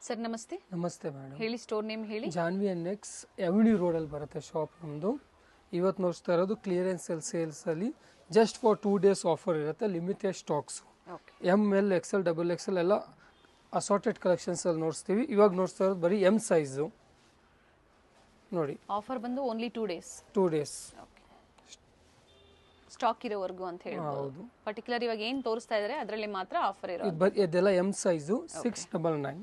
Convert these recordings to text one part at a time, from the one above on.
Sir ನಮಸ್ತೆ. ನಮಸ್ತೆ madam. ಹೇಳಿ, ಸ್ಟೋರ್ ನೇಮ್ ಹೇಳಿ. ಜಾನ್ವಿ ಎನ್ಎಕ್ಸ್ ಎವಿನ್ಯೂ ರೋಡಲ್ಲಿ ಬರುತ್ತೆ ಶಾಪ್ ನಮ್ಮದು. ಇವತ್ತು ನೋಡ್ತಾ ಇರೋದು ಕ್ಲಿಯರೆನ್ಸ್ ಸೇಲ್ಸಲ್ಲಿ ಜಸ್ಟ್ ಫಾರ್ 2 days ಆಫರ್ ಇರುತ್ತೆ. Limited stocks M L XL double XL ಎಲ್ಲ ಅಸಾರ್ಟೆಡ್ ಕಲೆಕ್ಷನ್ಸಲ್ಲಿ ನೋಡಿಸ್ತೀವಿ. ಇವಾಗ ನೋಡ್ತಾ ಇರೋದು ಬರೀ ಎಮ್ ಸೈಜು ನೋಡಿ. ಆಫರ್ ಬಂದು ಓನ್ಲಿ 2 days. 2 days ಸ್ಟಾಕ್ ಇರೋವರೆಗೂ ಅಂತ ಹೇಳ್ಬೋದು. ಪರ್ಟಿಕ್ಯುಲರ್ ಇವಾಗ ಏನು ತೋರಿಸ್ತಾ ಇದ್ದಾರೆ ಅದರಲ್ಲಿ ಮಾತ್ರ ಆಫರ್ ಇರೋದು. ಇದೆಲ್ಲ ಎಮ್ ಸೈಜು 699.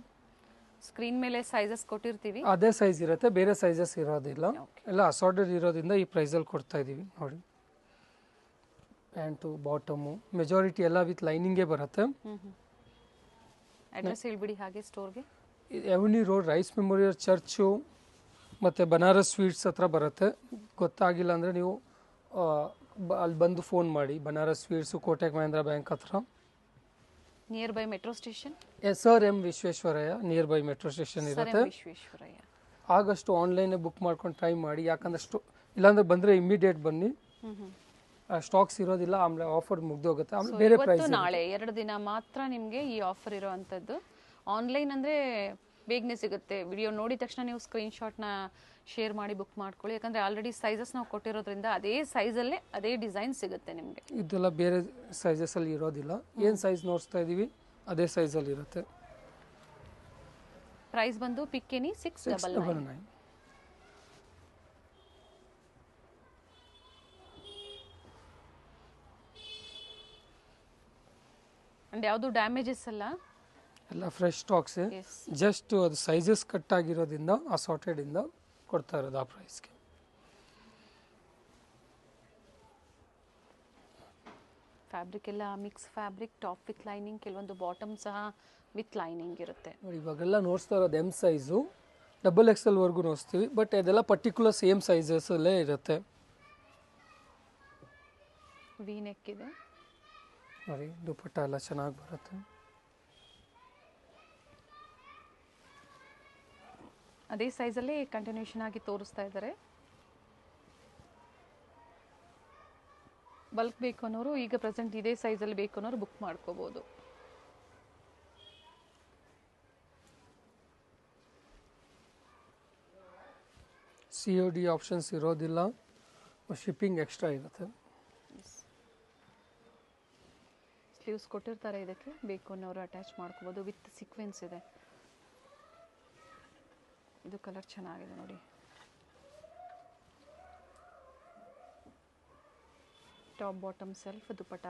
ಸ್ಕ್ರೀನ್ ಮೇಲೆ ಸೈಜಸ್ ಕೊಟ್ಟಿರ್ತೀವಿ, ಅದೇ ಸೈಜ್ ಇರುತ್ತೆ, ಬೇರೆ ಸೈಜಸ್ ಇರೋದಿಲ್ಲ. ಎಲ್ಲ ಅಸಾರ್ಟೆಡ್ ಇರೋದ್ರಿಂದ ಈ ಪ್ರೈಸಲ್ಲಿ ಕೊಡ್ತಾ ಇದ್ದೀವಿ ನೋಡಿ. ಪ್ಯಾಂಟು ಬಾಟಮು ಮೆಜಾರಿಟಿ ಎಲ್ಲ ವಿತ್ ಲೈನಿಂಗೇ ಬರುತ್ತೆ. ಅಡ್ರೆಸ್ ಹೇಳ್ಬಿಡಿ ಹಾಗೆ ಸ್ಟೋರ್ಗೆ. ಎವಿನ್ಯೂ ರೋಡ್, ರೈಸ್ ಮೆಮೋರಿಯಲ್ ಚರ್ಚು ಮತ್ತು ಬನಾರಸ್ ಸ್ವೀಟ್ಸ್ ಹತ್ರ ಬರುತ್ತೆ. ಗೊತ್ತಾಗಿಲ್ಲ ಅಂದರೆ ನೀವು ಅಲ್ಲಿ ಬಂದು ಫೋನ್ ಮಾಡಿ. ಬನಾರಸ್ ಸ್ವೀಟ್ಸು ಕೋಟಕ್ ಮಹೇಂದ್ರ ಬ್ಯಾಂಕ್ ಹತ್ರ, near by metro station. Sir M Visvesvaraya near by metro station ಇರುತ್ತೆ. ವಿಶ್ವೇಶ್ವರಯ್ಯ ಆಗಷ್ಟು ಆನ್ಲೈನೇ ಬುಕ್ ಮಾಡ್ಕೊಂಡು ಟ್ರೈ ಮಾಡಿ. ಯಾಕಂದ್ರೆ ಇಲ್ಲಾಂದ್ರೆ ಬಂದರೆ ಇಮಿಡಿಯೇಟ್ ಬನ್ನಿ, ಸ್ಟಾಕ್ಸ್ ಇರೋದಿಲ್ಲ, ಆಮೇಲೆ ಆಫರ್ ಮುಗ್ದೋಗುತ್ತೆ. ಆಮೇಲೆ ಬೇರೆ ಪ್ರೈಸ್. ನಾಳೆ 2 ದಿನ ಮಾತ್ರ ನಿಮಗೆ ಈ ಆಫರ್ ಇರೋವಂಥದ್ದು. ಆನ್ಲೈನ್ ಅಂದರೆ ಬೇಗನೆ ಸಿಗುತ್ತೆ. ವಿಡಿಯೋ ನೋಡಿದ ತಕ್ಷಣ ನೀವು ಸ್ಕ್ರೀನ್ಶಾಟ್ನ ಶೇರ್ ಮಾಡಿ ಬುಕ್ ಮಾಡ್ಕೊಳ್ಳಿ. ಯಾಕಂದರೆ ಆಲ್ರೆಡಿ ಸೈಜಸ್ ನಾವು ಕೊಟ್ಟಿರೋದ್ರಿಂದ ಅದೇ ಸೈಜಲ್ಲೇ ಅದೇ ಡಿಸೈನ್ ಸಿಗುತ್ತೆ ನಿಮಗೆ. ಇದೆಲ್ಲ ಬೇರೆ ಸೈಜಸಲ್ಲಿ ಇರೋದಿಲ್ಲ. ಏನು ಸೈಜ್ ನೋಡ್ತಾ ಇದ್ದೀವಿ ಅದೇ ಸೈಜಲ್ಲಿ ಇರುತ್ತೆ. ಪ್ರೈಸ್ ಬಂದು ಪಿಕ್ಕೆನಿ 699. ಅಂಡ್ ಯಾವುದು ಡ್ಯಾಮೇಜಸ್ ಅಲ್ಲ, ಎಲ್ಲ ಫ್ರೆಶ್ ಸ್ಟಾಕ್ಸ್. ಜಸ್ಟ್ ಅದು ಸೈಜಸ್ ಕಟ್ ಆಗಿರೋದ್ರಿಂದ ಅಸಾರ್ಟೆಡ್ ಇಂದ ಕೊಡ್ತಾ ಇರೋದು ಆ ಪ್ರೈಸ್ಗೆ. ಫ್ಯಾಬ್ರಿಕ್ ಎಲ್ಲ mix fabric, top with lining, ಕೆಲವೊಂದು ಬಾಟಮ್ ಸಹ ವಿತ್ ಲೈನಿಂಗ್ ಇರುತ್ತೆ ನೋಡಿ. ಇವಾಗೆಲ್ಲ ನೋಡ್ತಾ ಇರೋದು ಎಮ್ ಸೈಜು ಡಬಲ್ ಎಕ್ಸೆಲ್ ವರ್ಗೂ ನೋಡ್ತೀವಿ, ಬಟ್ ಅದೆಲ್ಲ ಪರ್ಟಿಕ್ಯುಲರ್ ಸೇಮ್ ಸೈಜಸ್ ಅಲ್ಲೇ ಇರುತ್ತೆ. ವಿ ನೆಕ್ ಇದೆ ನೋಡಿ, ದುಪಟ್ಟ ಎಲ್ಲ ಚೆನ್ನಾಗಿ ಬರುತ್ತೆ. ಅದೇ ಸೈಜಲ್ಲಿ ಕಂಟಿನ್ಯೂಷನ್ ಆಗಿ ತೋರಿಸ್ತಾ ಇದ್ದಾರೆ. ಬಲ್ಕ್ ಬೇಕು ಅನ್ನೋರು, ಈಗ ಪ್ರೆಸೆಂಟ್ ಇದೇ ಸೈಜಲ್ಲಿ ಬೇಕು ಅನ್ನೋರು ಬುಕ್ ಮಾಡ್ಕೋಬಹುದು. COD ಆಪ್ಷನ್ಸ್ ಇರೋದಿಲ್ಲ, ಶಿಪ್ಪಿಂಗ್ ಎಕ್ಸ್ಟ್ರಾ ಇರುತ್ತೆ. ಸ್ಲೀವ್ಸ್ ಕೊಟ್ಟಿರ್ತಾರೆ, ಇದಕ್ಕೆ ಬೇಕು ಅನ್ನೋರು ಅಟ್ಯಾಚ್ ಮಾಡ್ಕೋಬಹುದು. ವಿತ್ ಸೀಕ್ವೆನ್ಸ್ ಇದೆ. ಇದು ಕಲರ್ ಚೆನ್ನಾಗಿದೆ ನೋಡಿ. Top bottom self, dupatta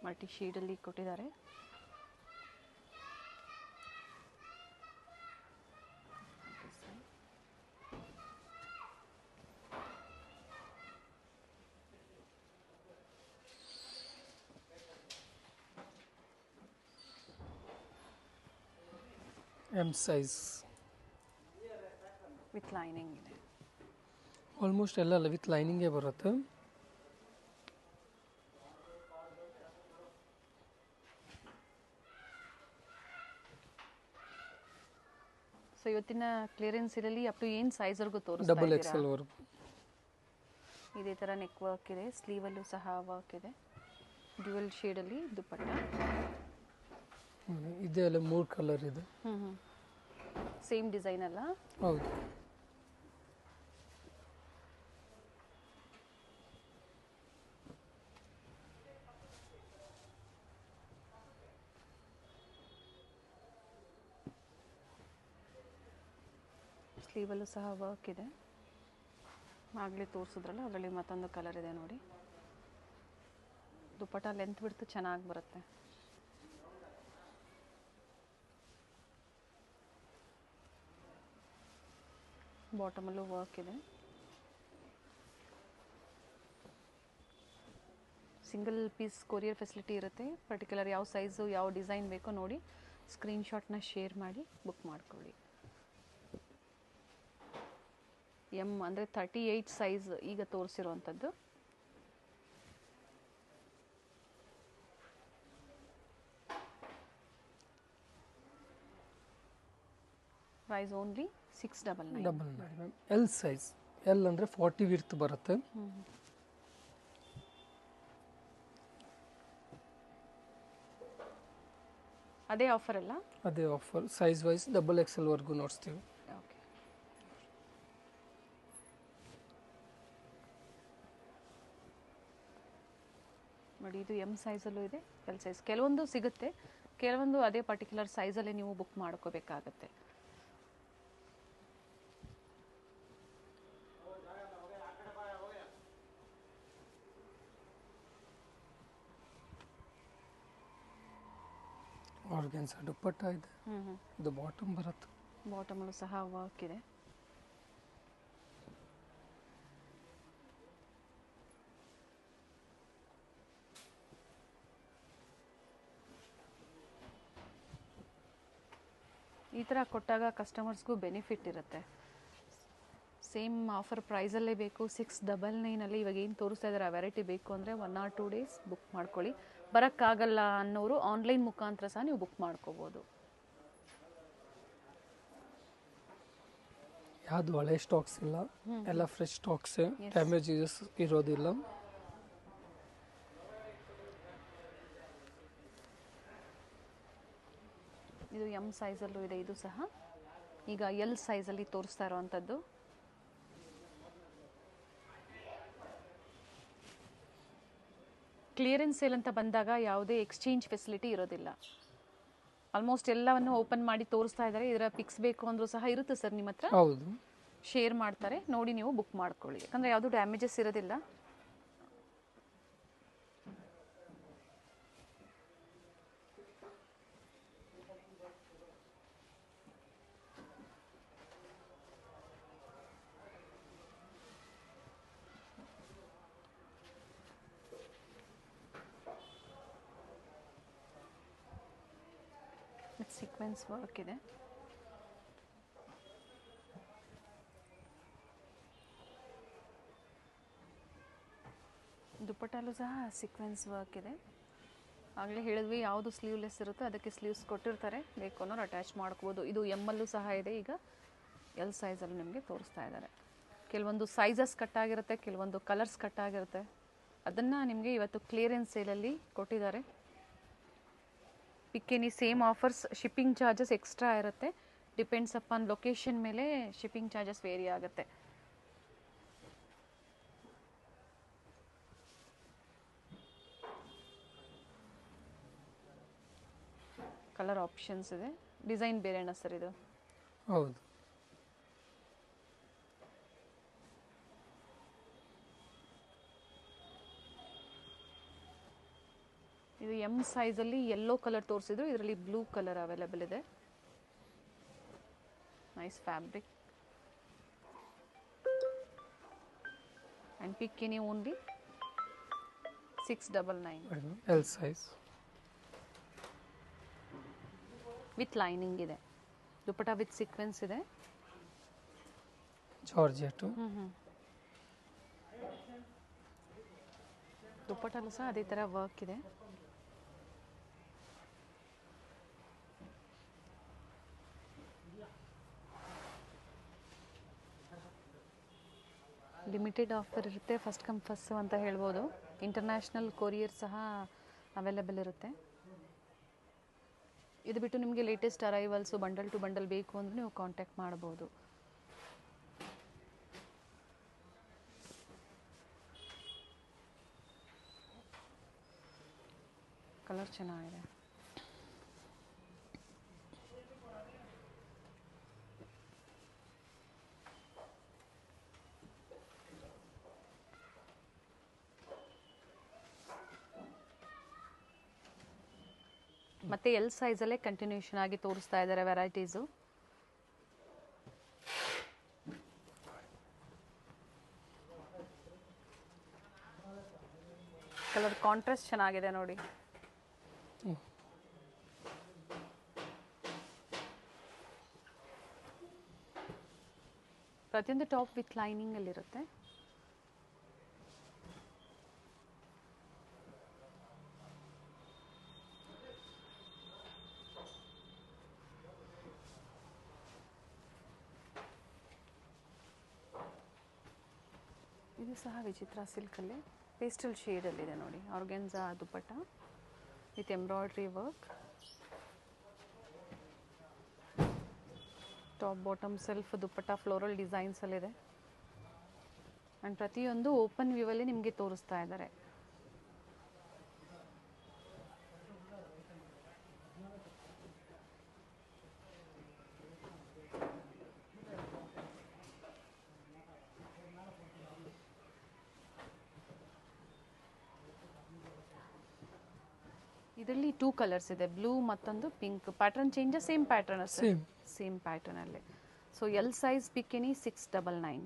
multi ಶೇಡಲ್ಲಿ ಕೊಟ್ಟಿದ್ದಾರೆ. ಎಮ್ ಸೈಜ್ ವಿತ್ ಲೈನಿಂಗ್ ಇದೆ. ಆಲ್ಮೋಸ್ಟ್ ಎಲ್ಲ ವಿತ್ ಲೈನಿಂಗೇ ಬರುತ್ತೆ. ಸೊ ಇವತ್ತಿನ ಕ್ಲಿಯರೆನ್ಸ್ ಇರಲಿ ಅಪ್ ಟು ಏನು ಸೈಜ್ವರೆಗೂ ತೋರಿಸ್ತಾ ಡಬಲ್ ಎಕ್ಸೆಲ್ ವರೆಗೂ. ಇದೇ ಥರ ನೆಕ್ ವರ್ಕ್ ಇದೆ, ಸ್ಲೀವಲ್ಲೂ ಸಹ ವರ್ಕ್ ಇದೆ. ಡ್ಯುಯಲ್ ಶೇಡಲ್ಲಿ ದುಪಟ್ಟ. ಇದೇ ಅಲ್ಲ 3 ಕಲರ್ ಇದೆ. ಸೇಮ್ ಡಿಸೈನ್ ಅಲ್ಲ? ಹೌದು. ಸ್ಲೀವಲ್ಲೂ ಸಹ ವರ್ಕ್ ಇದೆ. ಆಗಲೇ ತೋರಿಸಿದ್ರಲ್ಲ ಅದರಲ್ಲಿ ಮತ್ತೊಂದು ಕಲರ್ ಇದೆ ನೋಡಿ. ದುಪಟ್ಟ ಲೆಂತ್ ಬಿಡ್ತು ಚೆನ್ನಾಗಿ ಬರುತ್ತೆ. ಬಾಟಮಲ್ಲೂ ವರ್ಕ್ ಇದೆ. ಸಿಂಗಲ್ ಪೀಸ್ ಕೊರಿಯರ್ ಫೆಸಿಲಿಟಿ ಇರುತ್ತೆ. ಪರ್ಟಿಕ್ಯುಲರ್ ಯಾವ ಸೈಜು ಯಾವ ಡಿಸೈನ್ ಬೇಕೋ ನೋಡಿ ಸ್ಕ್ರೀನ್ಶಾಟ್ನ ಶೇರ್ ಮಾಡಿ ಬುಕ್ ಮಾಡ್ಕೊಳ್ಳಿ. ಎಮ್ ಅಂದರೆ 38 ಸೈಜ್ ಈಗ ತೋರಿಸಿರುವಂಥದ್ದು. Price only 699. L size, L ಅಂದರೆ 40 ವಿಡ್ತ್ ಬರುತ್ತೆ. ಅದೇ ಆಫರ್ ಅಲ್ಲ? ಅದೇ ಆಫರ್. ಸೈಜ್ ವೈಸ್ XXL ವರೆಗೂ ನೋಡಿಸ್ತೀವಿ. ಓಕೆ. ನೋಡಿ ಇದು ಎಮ್ ಸೈಜಲ್ಲೂ ಇದೆ, ಎಲ್ ಸೈಜ್ ಕೆಲವೊಂದು ಸಿಗುತ್ತೆ, ಕೆಲವೊಂದು ಅದೇ ಪರ್ಟಿಕ್ಯುಲರ್ ಸೈಜಲ್ಲೇ ನೀವು ಬುಕ್ ಮಾಡ್ಕೋಬೇಕಾಗತ್ತೆ. ಆರ್ಗೆನ್ಸಾ ದುಪ್ಪಟ್ಟ ಇದೆ. ಇದು ಬಾಟಮ್ ಬರುತ್ತೆ. ಬಾಟಮಲ್ಲೂ ಸಹ ವರ್ಕ್ ಇದೆ. ಈ ಥರ ಕೊಟ್ಟಾಗ ಕಸ್ಟಮರ್ಸ್ಗೂ ಬೆನಿಫಿಟ್ ಇರುತ್ತೆ. ಸೇಮ್ ಆಫರ್ ಪ್ರೈಸಲ್ಲೇ ಬೇಕು 699 ಇವಾಗ ಏನು ತೋರಿಸ್ತಾ ಇದ್ದಾರೆ ಆ ವೆರೈಟಿ ಬೇಕು ಅಂದರೆ 1 or 2 days ಬುಕ್ ಮಾಡ್ಕೊಳ್ಳಿ. ಬರೋಕ್ಕಾಗಲ್ಲ ಅನ್ನೋರು ಆನ್ಲೈನ್ ಮುಖಾಂತರ ಸಹ ನೀವು ಬುಕ್ ಮಾಡ್ಕೋಬೋದು. ಯಾವುದು ಹಳೆ ಸ್ಟಾಕ್ಸ್ ಇಲ್ಲ, ಎಲ್ಲ ಫ್ರೆಶ್ ಸ್ಟಾಕ್ಸೇ, ಡ್ಯಾಮೇಜಸ್ ಇರೋದಿಲ್ಲ. ಇದು ಎಮ್ ಸೈಜಲ್ಲೂ ಇದೆ, ಇದು ಸಹ ಈಗ ಎಲ್ ಸೈಜಲ್ಲಿ ತೋರಿಸ್ತಾ ಇರೋವಂಥದ್ದು. ಕ್ಲಿಯರೆನ್ಸ್ ಸೇಲ್ ಅಂತ ಬಂದಾಗ ಯಾವುದೇ ಎಕ್ಸ್ಚೇಂಜ್ ಫೆಸಿಲಿಟಿ ಇರೋದಿಲ್ಲ. ಆಲ್ಮೋಸ್ಟ್ ಎಲ್ಲವನ್ನು ಓಪನ್ ಮಾಡಿ ತೋರಿಸ್ತಾ ಇದ್ದಾರೆ. ಇದರ ಪಿಕ್ಸ್ ಬೇಕು ಅಂದರೂ ಸಹ ಇರುತ್ತೆ ಸರ್ ನಿಮ್ಮ ಹತ್ರ. ಹೌದು, ಶೇರ್ ಮಾಡ್ತಾರೆ, ನೋಡಿ ನೀವು ಬುಕ್ ಮಾಡ್ಕೊಳ್ಳಿ, ಯಾಕಂದರೆ ಯಾವುದು ಡ್ಯಾಮೇಜಸ್ ಇರೋದಿಲ್ಲ. ಸೀಕ್ವೆನ್ಸ್ ವರ್ಕ್ ಇದೆ. ದುಪ್ಪಟ್ಟಲ್ಲೂ ಸಹ ಸೀಕ್ವೆನ್ಸ್ ವರ್ಕ್ ಇದೆ. ಆಗಲೇ ಹೇಳಿದ್ವಿ ಯಾವುದು ಸ್ಲೀವ್ಲೆಸ್ ಇರುತ್ತೋ ಅದಕ್ಕೆ ಸ್ಲೀವ್ಸ್ ಕೊಟ್ಟಿರ್ತಾರೆ, ಬೇಕು ಅನ್ನೋರು ಅಟ್ಯಾಚ್ ಮಾಡ್ಕೋಬೋದು. ಇದು ಎಮ್ಮಲ್ಲೂ ಸಹ ಇದೆ, ಈಗ ಎಲ್ ಸೈಜಲ್ಲೂ ನಿಮಗೆ ತೋರಿಸ್ತಾ ಇದ್ದಾರೆ. ಕೆಲವೊಂದು ಸೈಜಸ್ ಕಟ್ಟಾಗಿರುತ್ತೆ, ಕೆಲವೊಂದು ಕಲರ್ಸ್ ಕಟ್ಟಾಗಿರುತ್ತೆ. ಅದನ್ನು ನಿಮಗೆ ಇವತ್ತು ಕ್ಲಿಯರೆನ್ಸ್ ಸೇಲಲ್ಲಿ ಕೊಟ್ಟಿದ್ದಾರೆ. ಪಿಕ್ any same offers, shipping charges extra ಇರುತ್ತೆ. ಡಿಪೆಂಡ್ಸ್ ಅಪಾನ್ ಲೊಕೇಶನ್ ಮೇಲೆ ಶಿಪ್ಪಿಂಗ್ ಚಾರ್ಜಸ್ ವೇರಿ ಆಗುತ್ತೆ. ಕಲರ್ ಆಪ್ಷನ್ಸ್ ಇದೆ. ಡಿಸೈನ್ ಬೇರೆನಾ ಸರ್ ಇದು? ಹೌದು. ಇದು ಎಮ್ ಸೈಜಲ್ಲಿ ಯೆಲ್ಲೋ ಕಲರ್ ತೋರಿಸಿದ್ರು, ಇದರಲ್ಲಿ ಬ್ಲೂ ಕಲರ್ ಅವೈಲೇಬಲ್ ಇದೆ. Nice fabric and pick any only 699 L size with lining ಇದೆ. ದುಪ್ಪಟ್ಟ ವಿತ್ ಸೀಕ್ವೆನ್ಸ್ ಇದೆ. ಜಾರ್ಜೆಟ್. ದುಪ್ಪಟ್ಟಲ್ಲೂ ಸಹ ಅದೇ ಥರ ವರ್ಕ್ ಇದೆ. ಲಿಮಿಟೆಡ್ ಆಫರ್ ಇರುತ್ತೆ, ಫಸ್ಟ್ ಕಮ್ ಫಸ್ಟ್ ಅಂತ ಹೇಳ್ಬೋದು. ಇಂಟರ್ನ್ಯಾಷನಲ್ ಕೊರಿಯರ್ ಸಹ ಅವೈಲೇಬಲ್ ಇರುತ್ತೆ. ಇದು ಬಿಟ್ಟು ನಿಮಗೆ latest arrivals bundle to bundle ಬೇಕು ಅಂದರೆ ನೀವು ಕಾಂಟ್ಯಾಕ್ಟ್ ಮಾಡ್ಬೋದು. ಕಲರ್ ಚೆನ್ನಾಗಿದೆ. ಮತ್ತೆ ಎಲ್ ಸೈಜಲ್ಲೇ ಕಂಟಿನ್ಯೂಷನ್ ಆಗಿ ತೋರಿಸ್ತಾ ಇದ್ದಾರೆ ವೆರೈಟೀಸು. ಕಲರ್ ಕಾಂಟ್ರಾಸ್ಟ್ ಚೆನ್ನಾಗಿದೆ ನೋಡಿ. ಪ್ರತಿಯೊಂದು ಟಾಪ್ ವಿತ್ ಲೈನಿಂಗ್ ಅಲ್ಲಿರುತ್ತೆ. ಇದು ಸಹ ವಿಚಿತ್ರ ಸಿಲ್ಕಲ್ಲಿ ಪೇಸ್ಟಲ್ ಶೇಡಲ್ಲಿದೆ ನೋಡಿ. Organza dupatta with embroidery work. Top bottom self dupatta floral ಡಿಸೈನ್ಸಲ್ಲಿದೆ ಆ್ಯಂಡ್ ಪ್ರತಿಯೊಂದು ಓಪನ್ ವ್ಯೂವಲ್ಲಿ ನಿಮಗೆ ತೋರಿಸ್ತಾ ಇದ್ದಾರೆ. ಇದರಲ್ಲಿ 2 ಕಲರ್ಸ್ ಇದೆ, ಬ್ಲೂ ಮತ್ತೊಂದು pink. Pattern change same pattern same pattern ಅಲ್ಲಿ. So L size pick any 699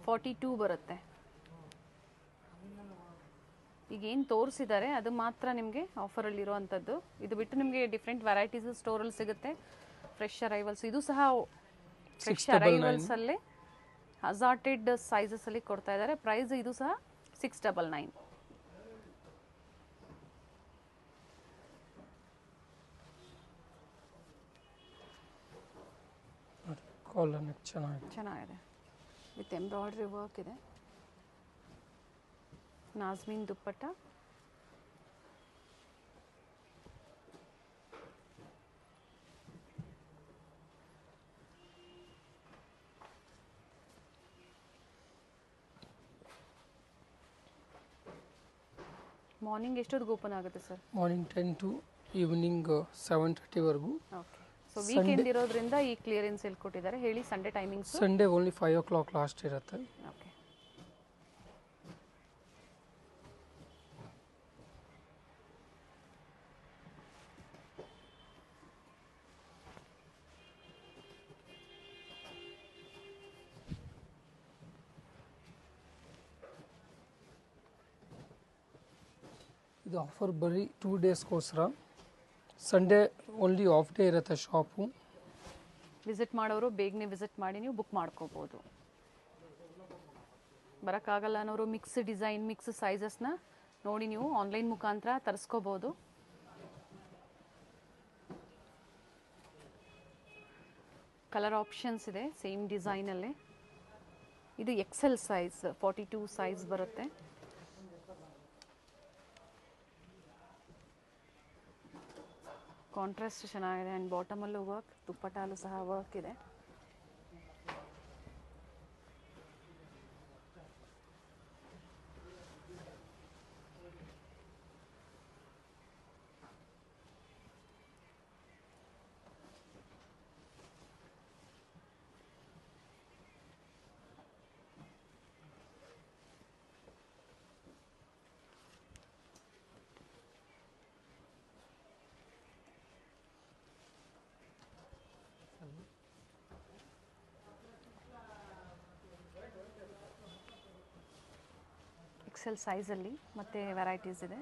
42 ಬರುತ್ತೆ. ಈಗ ಏನು ತೋರಿಸಿದ್ದಾರೆ ಅದು ಮಾತ್ರ ನಿಮಗೆ ಆಫರಲ್ಲಿ ಇರುವಂಥದ್ದು. ಇದು ಬಿಟ್ಟು ನಿಮಗೆ ಡಿಫ್ರೆಂಟ್ ವೆರೈಟೀಸ್ ಸ್ಟೋರಲ್ಲಿ ಸಿಗುತ್ತೆ. ಫ್ರೆಶ್ ಅರೈವಲ್ಸ್, ಇದು ಸಹ ಫ್ರೆಶ್ ಅರೈವಲ್ಸ್ ಅಲ್ಲೇ ಅಸಾರ್ಟೆಡ್ ಸೈಜಸ್ ಅಲ್ಲಿ ಕೊಡ್ತಾ ಇದ್ದಾರೆ. ಪ್ರೈಸ್ ಇದು ಸಹ 699. ಕಾಲರ್ ಚೆನ್ನಾಗಿದೆ ವಿತ್ ಎಂಬ್ರಾಯ್ಡ್ರಿ ವರ್ಕ್ ಇದೆ. ನಾಜ್ಮೀನ್ ದುಪ್ಪಟ್ಟ, ಮಾರ್ನಿಂಗ್ ಎಷ್ಟೊತ್ತಿಗೆ ಓಪನ್ ಆಗುತ್ತೆ ಸರ್? ಮಾರ್ನಿಂಗ್ 10 to ಈವ್ನಿಂಗ್ 7:30ವರೆಗೂ. ಓಕೆ. ಸೊ ವೀಕೆಂಡ್ ಇರೋದ್ರಿಂದ ಈ ಕ್ಲಿಯರೆನ್ಸ್ ಎಲ್ಲಿ ಕೊಟ್ಟಿದ್ದಾರೆ ಹೇಳಿ? Sunday timings? Sunday only 5 o'clock last ಇರುತ್ತೆ. ಓಕೆ. ಇದು ಆಫರ್ ಬರೀ 2 ಡೇಸ್ಗೋಸ್ಕರ. ಸಂಡೇ ಓನ್ಲಿ ಆಫ್ ಡೇ ಇರುತ್ತೆ ಶಾಪು. ವಿಸಿಟ್ ಮಾಡೋರು ಬೇಗನೆ ವಿಸಿಟ್ ಮಾಡಿ ನೀವು ಬುಕ್ ಮಾಡ್ಕೋಬೋದು. ಬರೋಕ್ಕಾಗಲ್ಲ ಅನ್ನೋರು ಮಿಕ್ಸ್ ಡಿಸೈನ್ ಮಿಕ್ಸ್ ಸೈಜಸ್ನ ನೋಡಿ ನೀವು ಆನ್ಲೈನ್ ಮುಖಾಂತರ ತರಿಸ್ಕೋಬೋದು. ಕಲರ್ ಆಪ್ಷನ್ಸ್ ಇದೆ ಸೇಮ್ ಡಿಸೈನಲ್ಲೇ. ಇದು ಎಕ್ಸೆಲ್ ಸೈಜ್ 42 ಸೈಜ್ ಬರುತ್ತೆ. ಕಾಂಟ್ರಾಸ್ಟ್ ಚೆನ್ನಾಗಿದೆ ಆ್ಯಂಡ್ ಬಾಟಮಲ್ಲೂ ವರ್ಕ್, ದುಪ್ಪಟ್ಟಲ್ಲೂ ಸಹ ವರ್ಕ್ ಇದೆ. ಎಕ್ಸೆಲ್ ಸೈಜಲ್ಲಿ ಮತ್ತೆ ವೆರೈಟೀಸ್ ಇದೆ.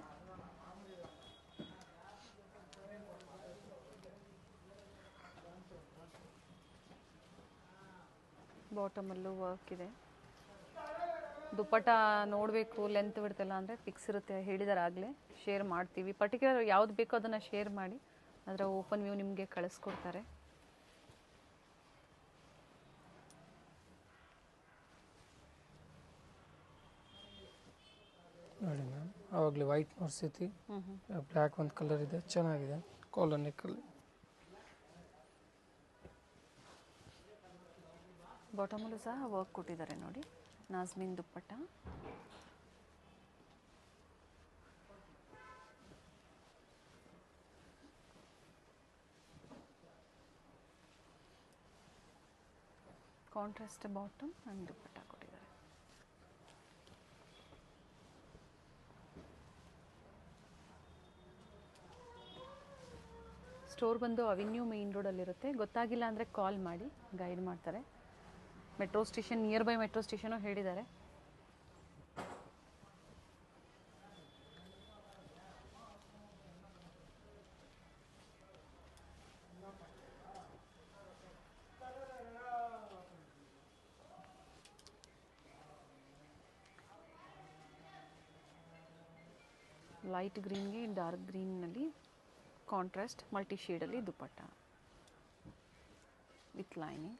ಬಾಟಮಲ್ಲೂ ವರ್ಕ್ ಇದೆ. ದುಪ್ಪಟ್ಟ ನೋಡಬೇಕು ಲೆಂತ್ ಬಿಡ್ತಿಲ್ಲ ಅಂದರೆ ಫಿಕ್ಸ್ ಇರುತ್ತೆ ಹೇಳಿದಾರೆ ಆಗಲೇ. ಶೇರ್ ಮಾಡ್ತೀವಿ, ಪರ್ಟಿಕ್ಯುಲರ್ ಯಾವ್ದು ಬೇಕೋ ಅದನ್ನು ಶೇರ್ ಮಾಡಿ, ಅದರ ಓಪನ್ ವ್ಯೂ ನಿಮಗೆ ಕಳಿಸ್ಕೊಡ್ತಾರೆ. ನೋಡಿ ಮ್ಯಾಮ್, ಆವಾಗಲೇ ವೈಟ್ ನೋಡ್ಸೈತಿ, ಬ್ಲ್ಯಾಕ್ ಒಂದು ಕಲರ್ ಇದೆ, ಚೆನ್ನಾಗಿದೆ. ಕಾಲರ್ ನೆಕ್ಕಲ್ಲಿ ಬಾಟಮಲ್ಲೂ ಸಹ ವರ್ಕ್ ಕೊಟ್ಟಿದ್ದಾರೆ ನೋಡಿ. ನಾಜ್ಮೀನ್ ದುಪ್ಪಟ್ಟ, ಕಾಂಟ್ರಾಸ್ಟ್ ಬಾಟಮ್ ಆ್ಯಂಡ್ ದುಪ್ಪಟ್ಟ ಕೊಟ್ಟಿದ್ದಾರೆ. ಸ್ಟೋರ್ ಬಂದು ಅವೆನ್ಯೂ ಮೇನ್ ರೋಡಲ್ಲಿರುತ್ತೆ. ಗೊತ್ತಾಗಿಲ್ಲ ಅಂದರೆ ಕಾಲ್ ಮಾಡಿ, ಗೈಡ್ ಮಾಡ್ತಾರೆ. Metro station near by metro station ಹೇಳಿದ್ದಾರೆ. ಲೈಟ್ ಗ್ರೀನ್ಗೆ ಡಾರ್ಕ್ ಗ್ರೀನ್ನಲ್ಲಿ ಕಾಂಟ್ರಾಸ್ಟ್ ಮಲ್ಟಿ ಶೇಡಲ್ಲಿ ದುಪ್ಪಟ್ಟ ವಿತ್ ಲೈನಿಂಗ್.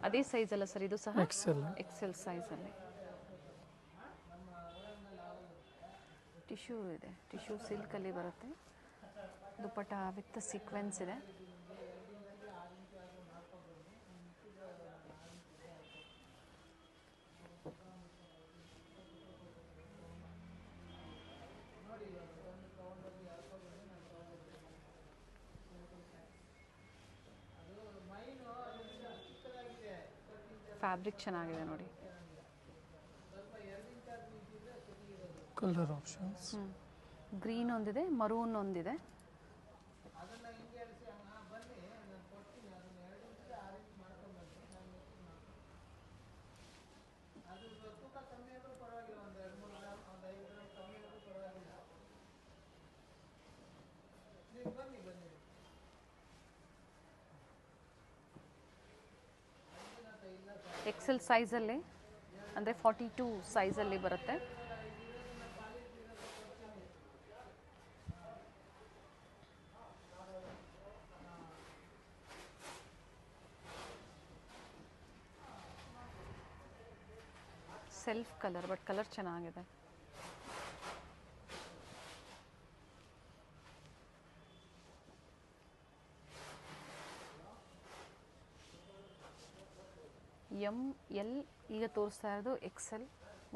ಅದೇ ಸೈಜ್ ಅಲ್ಲ ಸರ್ ಇದು ಸಹ? ಎಕ್ಸೆಲ್ ಸೈಜಲ್ಲಿ. ಟಿಶ್ಯೂ ಇದೆ, ಟಿಶ್ಯೂ ಸಿಲ್ಕಲ್ಲಿ ಬರುತ್ತೆ. ದುಪ್ಪಟ್ಟ ವಿತ್ ಸೀಕ್ವೆನ್ಸ್ ಇದೆ. ಫ್ಯಾಬ್ರಿಕ್ ಚೆನ್ನಾಗಿದೆ ನೋಡಿ. ಕಲರ್ ಆಪ್ಷನ್ಸ್ ಗ್ರೀನ್ ಒಂದಿದೆ, ಮರೂನ್ ಒಂದಿದೆ. ಎಕ್ಸೆಲ್ ಸೈಜಲ್ಲಿ ಅಂದರೆ 42 ಸೈಜಲ್ಲಿ ಬರುತ್ತೆ. ಸೆಲ್ಫ್ ಕಲರ್, ಬಟ್ ಕಲರ್ ಚೆನ್ನಾಗಿದೆ. ಎಮ್ ಎಲ್ ಈಗ ತೋರಿಸ್ತಾ ಇರೋದು ಎಕ್ಸೆಲ್.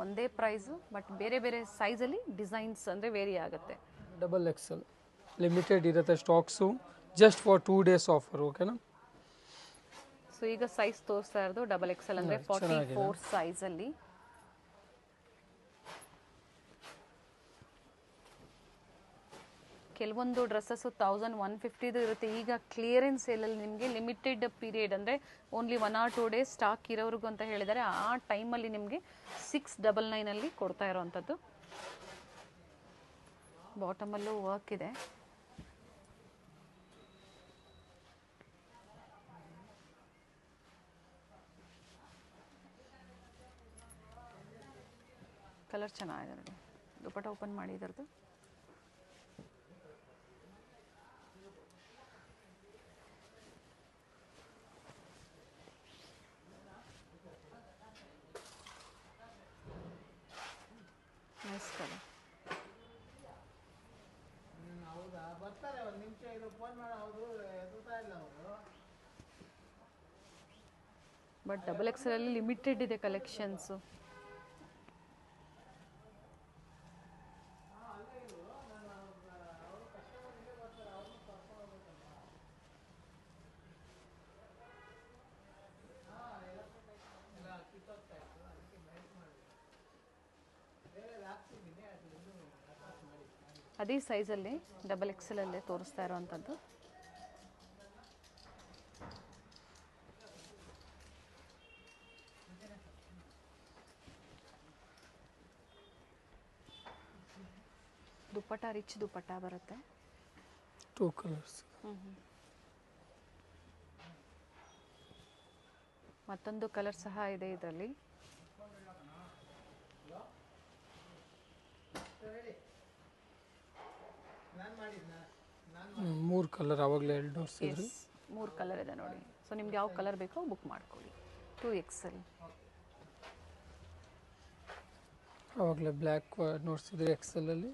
ಒಂದೇ ಪ್ರೈಸು, ಬಟ್ ಬೇರೆ ಬೇರೆ ಸೈಜಲ್ಲಿ ಡಿಸೈನ್ಸ್ ಅಂದರೆ ವೇರಿ ಆಗುತ್ತೆ. ಡಬಲ್ ಎಕ್ಸೆಲ್ ಲಿಮಿಟೆಡ್ ಇರುತ್ತೆ stocks, just for 2 days offer. ಓಕೆನಾ? ಸೊ ಈಗ ಸೈಜ್ ತೋರಿಸ್ತಾ ಇರೋದು ಡಬಲ್ ಎಕ್ಸೆಲ್ ಅಂದರೆ 44 ಸೈಜಲ್ಲಿ. ಕೆಲವೊಂದು ಡ್ರೆಸ್ಸಸ್ಸು 1150 ಇರುತ್ತೆ. ಈಗ ಕ್ಲಿಯರೆನ್ಸ್ ಸೇಲಲ್ಲಿ ನಿಮಗೆ ಲಿಮಿಟೆಡ್ ಪೀರಿಯಡ್ ಅಂದರೆ ಓನ್ಲಿ 1 or 2 days ಸ್ಟಾಕ್ ಇರೋರಿಗೂ ಅಂತ ಹೇಳಿದ್ದಾರೆ. ಆ ಟೈಮಲ್ಲಿ ನಿಮಗೆ 699 ಕೊಡ್ತಾ ಇರೋವಂಥದ್ದು. ಬಾಟಮಲ್ಲೂ ವರ್ಕ್ ಇದೆ. ಕಲರ್ ಚೆನ್ನಾಗಿದೆ ನೋಡಿ. ದುಪ್ಪಟ್ಟ ಓಪನ್ ಮಾಡಿ ಇದರದ್ದು. Nice colour. But double XL ಅಲ್ಲಿ ಲಿಮಿಟೆಡ್ ಇದೆ ಕಲೆಕ್ಷನ್ಸು. ಅದೇ ಸೈಜಲ್ಲಿ ಡಬಲ್ ಎಕ್ಸೆಲ್ ಅಲ್ಲೇ ತೋರಿಸ್ತಾ ಇರೋವಂಥದ್ದು. ದುಪ್ಪಟ್ಟ ರಿಚ್ ದುಪ್ಪಟ್ಟ ಬರುತ್ತೆ. 2 ಕಲರ್ಸ್. ಮತ್ತೊಂದು ಕಲರ್ ಸಹ ಇದೆ ಇದರಲ್ಲಿ. ಮೂರು ಕಲರ್ ಆವಾಗಲೇ 2 ನೋಡ್ಸಿದ್ರಿ. 3 ಕಲರ್ ಇದೆ ನೋಡಿ. ಸೊ ನಿಮ್ಗೆ ಯಾವ ಕಲರ್ ಬೇಕೋ ಬುಕ್ ಮಾಡ್ಕೊಳ್ಳಿ. 2XL. ಆವಾಗಲೇ ಬ್ಲ್ಯಾಕ್ ನೋಡ್ಸಿದ್ರಿ ಎಕ್ಸೆಲಲ್ಲಿ.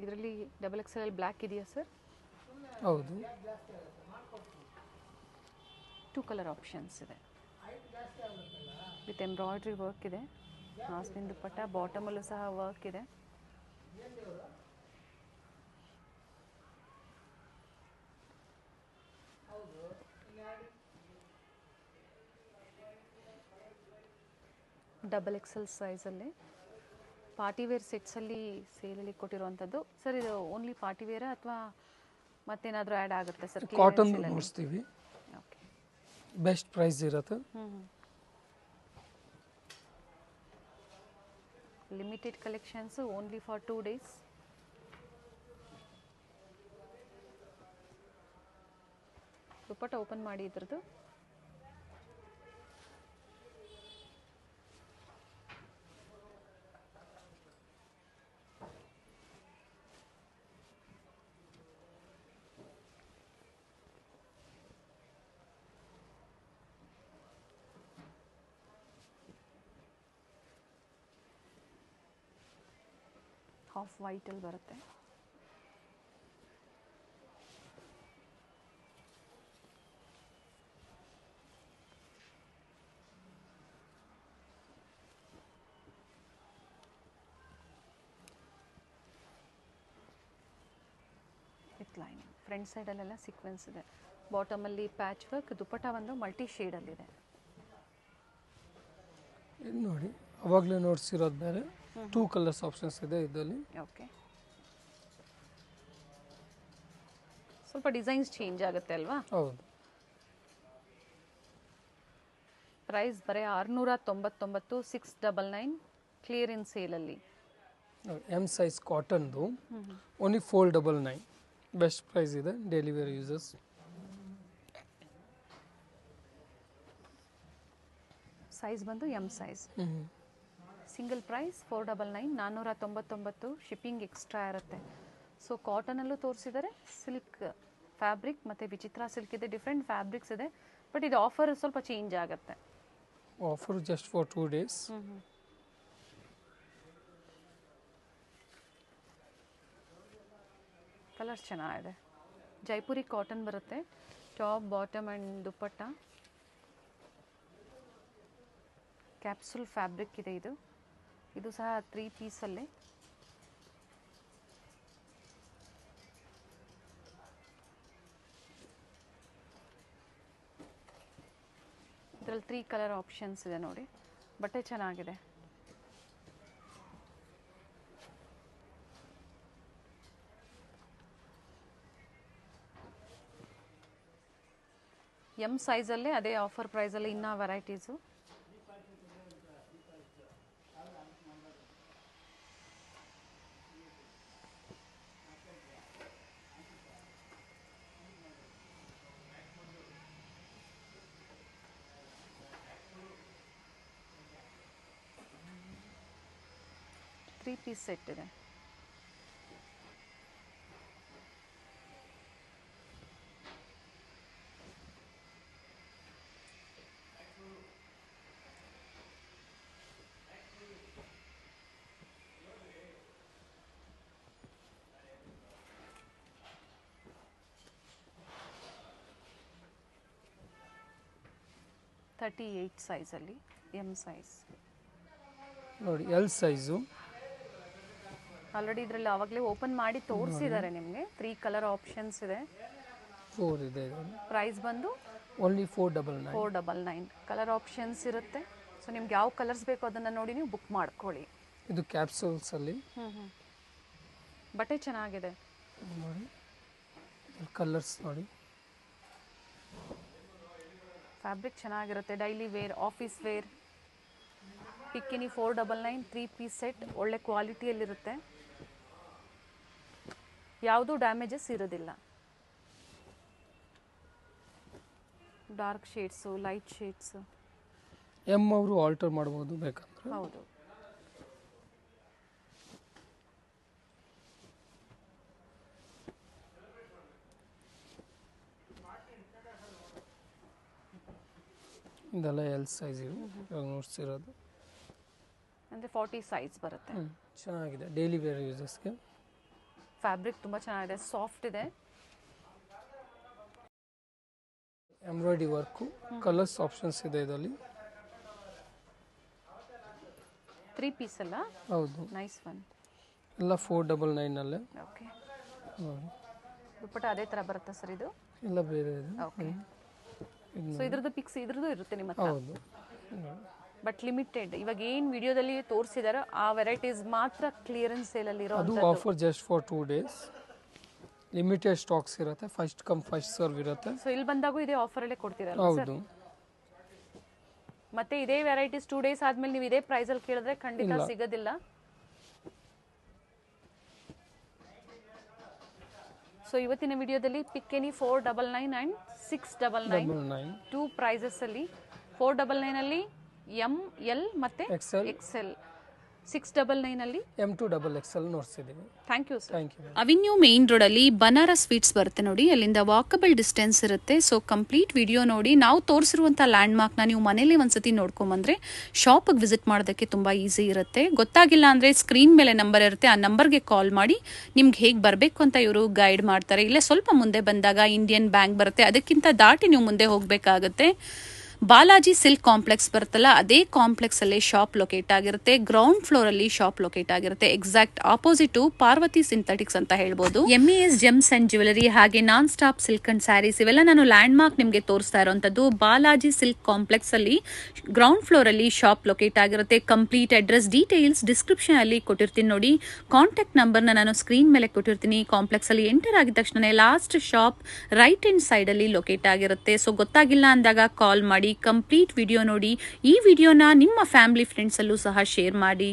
ಇದರಲ್ಲಿ ಡಬಲ್ ಎಕ್ಸೆಲ್ ಅಲ್ಲಿ ಬ್ಲ್ಯಾಕ್ ಇದೆಯಾ ಸರ್? ಹೌದು. 2 ಕಲರ್ ಆಪ್ಷನ್ಸ್ ಇದೆ. ವಿತ್ ಎಂಬ್ರಾಯ್ಡ್ರಿ ವರ್ಕ್ ಇದೆ. ಹಾಸ್ಮಿನ್ ದುಪ್ಪಟ್ಟ, ಬಾಟಮಲ್ಲೂ ಸಹ ವರ್ಕ್ ಇದೆ. ಡಬಲ್ ಎಕ್ಸೆಲ್ ಸೈಜಲ್ಲಿ ಪಾರ್ಟಿ ವೇರ್ ಸೆಟ್ಸಲ್ಲಿ ಸೇಲಲ್ಲಿ ಕೊಟ್ಟಿರುವಂಥದ್ದು. ಸರ್ ಇದು ಓನ್ಲಿ ಪಾರ್ಟಿ ವೇರಾ ಅಥವಾ ಮತ್ತೇನಾದರೂ ಆ್ಯಡ್ ಆಗುತ್ತೆ ಸರ್? ಕಾಟನ್ ನೋಡಿಸ್ತೀವಿ. ಓಕೆ, ಬೆಸ್ಟ್ ಪ್ರೈಸ್ ಇರುತ್ತೆ. Limited collections only for 2 days. Dupatta open ಮಾಡಿ ಇದ್ರದ್ದು. ಹಾಫ್ ವೈಟಲ್ಲಿ ಬರುತ್ತೆ. With lining. ಫ್ರಂಟ್ ಸೈಡಲ್ಲೆಲ್ಲ ಸೀಕ್ವೆನ್ಸ್ ಇದೆ. ಬಾಟಮಲ್ಲಿ ಪ್ಯಾಚ್ ವರ್ಕ್, ದುಪ್ಪಟ್ಟ ಒಂದು ಮಲ್ಟಿ ಶೇಡಲ್ಲಿದೆ. ಇದು ನೋಡಿ ಅವಾಗಲೇ ನೋಡ್ಸಿರೋದು ಬೇರೆ, 2 ಕಲರ್ಸ್ ಆಪ್ಷನ್ಸ್ ಇದೆ ಇದರಲ್ಲಿ. ಓಕೆ, ಸ್ವಲ್ಪ ಡಿಸೈನ್ಸ್ ಚೇಂಜ್ ಆಗುತ್ತೆ ಅಲ್ವಾ? ಹೌದು. ಪ್ರೈಸ್ ಬರೀ 699, 699 ಕ್ಲಿಯರೆನ್ಸ್ ಸೇಲಲ್ಲಿ. ಎಮ್ ಸೈಜ್ ಕಾಟನ್ದು ಓನ್ಲಿ 499. ಬೆಸ್ಟ್ ಪ್ರೈಸ್ ಇದೆ ಡೈಲಿ ವೇರ್ ಯೂಸರ್ಸ್. ಸೈಜ್ ಬಂದು M size. Single price 499, 499. Shipping extra ಇರುತ್ತೆ. ಸೊ ಕಾಟನಲ್ಲೂ ತೋರಿಸಿದ್ದಾರೆ, ಸಿಲ್ಕ್ ಫ್ಯಾಬ್ರಿಕ್ ಮತ್ತು ವಿಚಿತ್ರ ಸಿಲ್ಕ್ ಇದೆ, ಡಿಫ್ರೆಂಟ್ ಫ್ಯಾಬ್ರಿಕ್ಸ್ ಇದೆ. ಬಟ್ ಇದು ಆಫರ್ ಸ್ವಲ್ಪ ಚೇಂಜ್ ಆಗುತ್ತೆ. Offer just for 2 days. Colours ಚೆನ್ನಾಗಿದೆ. ಜೈಪುರಿ ಕಾಟನ್ ಬರುತ್ತೆ. Top, bottom and dupatta. Capsule fabric ಇದೆ ಇದು. ಇದು ಸಹ 3 ಪೀಸಲ್ಲೇ. ಇದರಲ್ಲಿ 3 ಕಲರ್ ಆಪ್ಷನ್ಸ್ ಇದೆ ನೋಡಿ. ಬಟ್ಟೆ ಚೆನ್ನಾಗಿದೆ. ಎಮ್ ಸೈಜಲ್ಲೇ ಅದೇ ಆಫರ್ ಪ್ರೈಸಲ್ಲಿ ಇನ್ನೂ ವೆರೈಟೀಸು. ತ್ರೀ ಪೀಸ್ ಸೆಟ್ ಇದೆ. ಥರ್ಟಿ 8 ಸೈಜಲ್ಲಿ, ಎಮ್ ಸೈಜ್ ನೋಡಿ. ಎಲ್ ಸೈಜು ಆಲ್ರೆಡಿ ಇದರಲ್ಲಿ ಆವಾಗಲೇ ಓಪನ್ ಮಾಡಿ ತೋರಿಸಿದ್ದಾರೆ ನಿಮಗೆ. 3 ಕಲರ್ ಆಪ್ಷನ್ಸ್ ಇದೆ. 4 ಇದೆ ಇದರಲ್ಲಿ. ಪ್ರೈಸ್ ಬಂದು ಓನ್ಲಿ 499. 499 ಕಲರ್ ಆಪ್ಷನ್ಸ್ ಇರುತ್ತೆ. ಸೊ ನಿಮ್ಗೆ ಯಾವ ಕಲರ್ಸ್ ಬೇಕೋ ಅದನ್ನು ನೋಡಿ ನೀವು ಬುಕ್ ಮಾಡ್ಕೊಳ್ಳಿ. ಇದು ಕ್ಯಾಪ್ಸೂಲ್ಸಲ್ಲಿ. ಬಟ್ಟೆ ಚೆನ್ನಾಗಿದೆ ನೋಡಿ, ಕಲರ್ಸ್ ನೋಡಿ. ಫ್ಯಾಬ್ರಿಕ್ ಚೆನ್ನಾಗಿರುತ್ತೆ. Daily wear, office wear. ಪಿಕ್ಕಿನಿ 499 3 ಪೀಸ್ ಸೆಟ್. ಒಳ್ಳೆ ಕ್ವಾಲಿಟಿಯಲ್ಲಿರುತ್ತೆ. ಯಾವುದೂ ಡ್ಯಾಮೇಜಸ್ ಇರೋದಿಲ್ಲ. Dark shades, light shades. M ಅವರು ಆಲ್ಟರ್ ಮಾಡ್ಬೋದು ಬೇಕಂದ್ರೆ. ಹೌದು. ಇದೆಲ್ಲ ಎಲ್ ಸೈಜ್ ಇವಾಗ ನೋಡ್ಸಿರೋದು. ಅಂದರೆ 40 ಸೈಜ್ ಬರುತ್ತೆ. ಚೆನ್ನಾಗಿದೆ ಡೈಲಿ ವೇರ್ ಯೂಸರ್ಸ್ಗೆ. ಫ್ಯಾಬ್ರಿಕ್ ತುಂಬ ಚೆನ್ನಾಗಿದೆ, ಸಾಫ್ಟ್ ಇದೆ. ಎಂಬ್ರಾಯ್ಡ್ರಿ ವರ್ಕು, ಕಲರ್ಸ್ ಆಪ್ಷನ್ಸ್ ಇದೆ ಇದರಲ್ಲಿ. 3 ಪೀಸ್ ಅಲ್ಲ? ಹೌದು. Nice one. ಎಲ್ಲ 499 ಅಲ್ಲೇ. ಓಕೆ. ನೋಡಿ, ದುಪ್ಪಟ್ಟ ಅದೇ ಥರ ಬರುತ್ತಾ ಸರ್ ಇದು? ಎಲ್ಲ ಬೇರೆ ಇದೆ. ಓಕೆ. ಸೊ ಇದ್ರದ್ದು ಪಿಕ್ಸ್ ಇದ್ರದ್ದು ಇರುತ್ತೆ ನಿಮ್ಮ ಹತ್ರ? ಹೌದು. But limited. ಇವಾಗ ಏನು ವಿಡಿಯೋದಲ್ಲಿ ತೋರಿಸಿದಾರೋ ಆ ವೆರೈಟೀಸ್ ಮಾತ್ರ ಕ್ಲಿಯರೆನ್ಸ್ ಸೇಲಲ್ಲಿ ಇರೋ. ಅದು offer just for 2 days. Limited stocks ಇರುತ್ತೆ. ಫಸ್ಟ್ ಕಮ್ ಫಸ್ಟ್ ಸರ್ವ್ ಇರುತ್ತೆ. ಸೊ ಇಲ್ಲಿ ಬಂದಾಗೂ ಇದೇ ಆಫರಲ್ಲೇ ಕೊಡ್ತೀರಲ್ಲ ಸರ್? ಹೌದು. ಮತ್ತೆ ಇದೇ ವೆರೈಟೀಸ್ 2 days ಆದ್ಮೇಲೆ ನೀವು ಇದೇ ಪ್ರೈಸಲ್ಲಿ ಕೇಳಿದ್ರೆ ಖಂಡಿತ ಸಿಗೋದಿಲ್ಲ. ಸೊ ಇವತ್ತಿನ ವಿಡಿಯೋದಲ್ಲಿ ಪಿಕ್ಕೆನಿ 499 ಆ್ಯಂಡ್ 699 2 ಪ್ರೈಸಸ್ ಅಲ್ಲಿ. 499 ಅಲ್ಲಿ ಎಮ್, ಎಲ್ ಮತ್ತೆ ಎಕ್ಸೆಲ್. 699 ಅಲ್ಲಿ M2XXL ನೋಡ್ಸಿದ್ದೀವಿ. Thank you sir. Thank you. Avenue main ರೋಡಲ್ಲಿ ಬನಾರಸ್ ಸ್ವೀಟ್ಸ್ ಬರುತ್ತೆ ನೋಡಿ, ಅಲ್ಲಿಂದ ವಾಕಬಲ್ ಡಿಸ್ಟೆನ್ಸ್ ಇರುತ್ತೆ. ಸೊ ಕಂಪ್ಲೀಟ್ ವಿಡಿಯೋ ನೋಡಿ. ನಾವು ತೋರಿಸಿರುವಂಥ ಲ್ಯಾಂಡ್ಮಾರ್ಕ್ನ ನೀವು ಮನೇಲಿ ಒಂದ್ಸತಿ ನೋಡ್ಕೊಂಬಂದ್ರೆ ಶಾಪಿಗೆ ವಿಸಿಟ್ ಮಾಡೋದಕ್ಕೆ ತುಂಬ ಈಸಿ ಇರುತ್ತೆ. ಗೊತ್ತಾಗಿಲ್ಲ ಅಂದರೆ ಸ್ಕ್ರೀನ್ ಮೇಲೆ ನಂಬರ್ ಇರುತ್ತೆ, ಆ ನಂಬರ್ಗೆ ಕಾಲ್ ಮಾಡಿ ನಿಮ್ಗೆ ಹೇಗೆ ಬರಬೇಕು ಅಂತ ಇವರು ಗೈಡ್ ಮಾಡ್ತಾರೆ. ಇಲ್ಲೇ ಸ್ವಲ್ಪ ಮುಂದೆ ಬಂದಾಗ ಇಂಡಿಯನ್ ಬ್ಯಾಂಕ್ ಬರುತ್ತೆ, ಅದಕ್ಕಿಂತ ದಾಟಿ ನೀವು ಮುಂದೆ ಹೋಗಬೇಕಾಗುತ್ತೆ. ಬಾಲಾಜಿ ಸಿಲ್ಕ್ ಕಾಂಪ್ಲೆಕ್ಸ್ ಬರುತ್ತಲ್ಲ, ಅದೇ ಕಾಂಪ್ಲೆಕ್ಸ್ ಅಲ್ಲಿ ಶಾಪ್ ಲೊಕೇಟ್ ಆಗಿರುತ್ತೆ. ಗ್ರೌಂಡ್ ಫ್ಲೋರ್ ಅಲ್ಲಿ ಶಾಪ್ ಲೊಕೇಟ್ ಆಗಿರುತ್ತೆ. ಎಕ್ಸಾಕ್ಟ್ ಆಪೋಸಿಟ್ ಪಾರ್ವತಿ ಸಿಂಥೆಟಿಕ್ಸ್ ಅಂತ ಹೇಳ್ಬೋದು. MES ಜೆಮ್ಸ್ ಅಂಡ್ ಜ್ಯುವೆಲರಿ ಹಾಗೆ non stop silk and saris ಇವೆಲ್ಲ ನಾನು ಲ್ಯಾಂಡ್ ಮಾರ್ಕ್ ನಿಮಗೆ ತೋರಿಸ್ತಾ ಇರುವಂತದ್ದು. ಬಾಲಾಜಿ ಸಿಲ್ಕ್ ಕಾಂಪ್ಲೆಕ್ಸ್ ಅಲ್ಲಿ ಗ್ರೌಂಡ್ ಫ್ಲೋರ್ ಅಲ್ಲಿ ಶಾಪ್ ಲೊಕೇಟ್ ಆಗಿರುತ್ತೆ. ಕಂಪ್ಲೀಟ್ ಅಡ್ರೆಸ್ ಡೀಟೇಲ್ಸ್ ಡಿಸ್ಕ್ರಿಪ್ಷನ್ ಅಲ್ಲಿ ಕೊಟ್ಟಿರ್ತೀನಿ ನೋಡಿ. ಕಾಂಟ್ಯಾಕ್ಟ್ ನಂಬರ್ನ ನಾನು ಸ್ಕ್ರೀನ್ ಮೇಲೆ ಕೊಟ್ಟಿರ್ತೀನಿ. ಕಾಂಪ್ಲೆಕ್ಸ್ ಅಲ್ಲಿ ಎಂಟರ್ ಆಗಿದ ತಕ್ಷಣ last shop right hand side ಅಲ್ಲಿ ಲೊಕೇಟ್ ಆಗಿರುತ್ತೆ. ಸೊ ಗೊತ್ತಾಗಿಲ್ಲ ಅಂದಾಗ ಕಾಲ್ ಮಾಡಿ, ಕಂಪ್ಲೀಟ್ ವಿಡಿಯೋ ನೋಡಿ. ಈ ವಿಡಿಯೋನ ನಿಮ್ಮ ಫ್ಯಾಮಿಲಿ ಫ್ರೆಂಡ್ಸ್ ಅಲ್ಲೂ ಸಹ ಶೇರ್ ಮಾಡಿ.